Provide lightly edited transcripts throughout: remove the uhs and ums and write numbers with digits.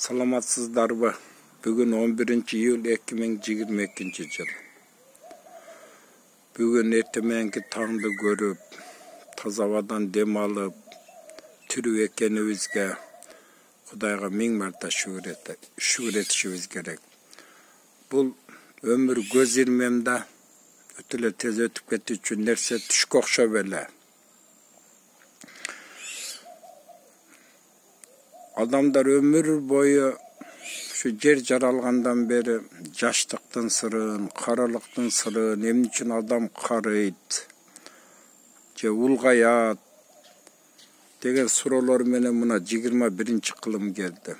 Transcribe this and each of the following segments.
Саламатсыздарбы? Бүгін 11 iyul 2022 жыл. Бүгін ертеменгі таңды көріп, таза ауадан дем алып, тірі екенімізге Құдайға мың марта шүкір етішіміз керек. Бұл өмір көз ирмемде өтілі тез өтіп кетті үшін нәрсе түшкі оқшап эле. Адамдар өмір бойы şu жер жаралғандан бері жаштықтың сырын, қаралықтың сырын, эмне үчүн адам карыйт, же улгаят деген суроолор менен мына 21 кылым келди.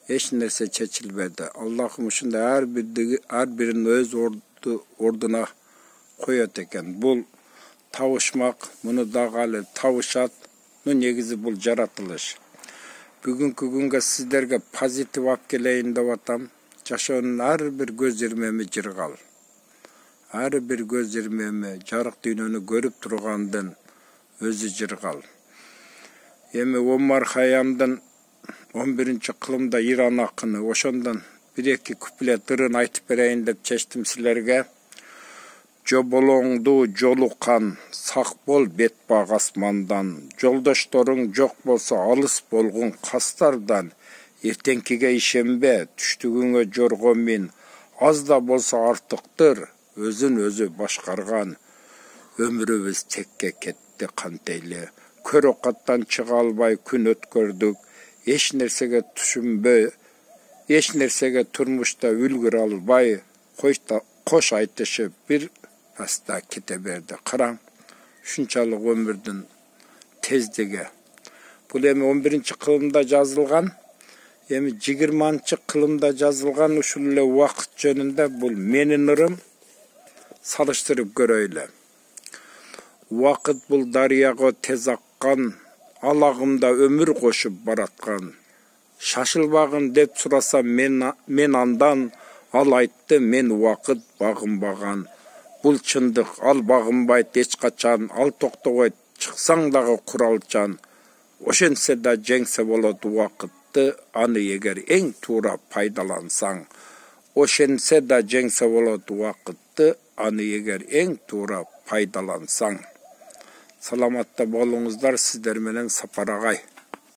Эч нерсе чечилбеди. Аллахым ушундай ар бирин өз ордуна коет экен. Бул табышмак, муну дагы эле табышат. Негизи бул жаратылыш. Бүгүнкү күнгө сиздерге позитив алып келейин деп атам. Жашоонун ар бир көз ирмеми жыргал. Ар бир көз ирмеми жарык дүйнөнү көрүп тургандын өзү жыргал. Эми Омар Хайямдын 11 кылымда Иран акыны, ошондон 1-2 куплет ырын айтып берейин деп чечтим силерге. Жоболоңду жолукан, сак бол бет баг асмандан. Жолдошторуң жок болсо алыс болгон кастардан. Эртеңкиге ишенбе, түштүгүңө жорго мин. Аз да болсо артыктыр, өзүн өзү башкарган. Өмүрүбүз текке кетти кантейли. Көр окаттан чыга албай күн өткөрдүк. Эч нерсеге түшүнбөй, эч нерсеге турмушта үлгүрө албай, кош айтышып бир аста кете берди. Караң, ушунчалык өмүрдүн тездиги. Бул эми 11 кылымда жазылган, эми 20 кылымда жазылган ушул эле убакыт жөнүндө бул менин ырым салыштырып көрөйлү. Убакыт бул дарыяга тез аккан, алагымда өмүр кошуп бараткан. Шашылбагын деп сурасам мен андан, ал айтты мен убакыт багынбаган. Бул чындык, ал багынбайт эч качан, ал токтобойт чыксаң дагы куралчан. Ошентсе да жеңсе болот убакытты, аны эгер эң туура пайдалансаң. Ошентсе да жеңсе болот убакытты, аны эгер эң туура пайдалансаң. Саламатта болуңуздар, сиздер менен Сапар агай.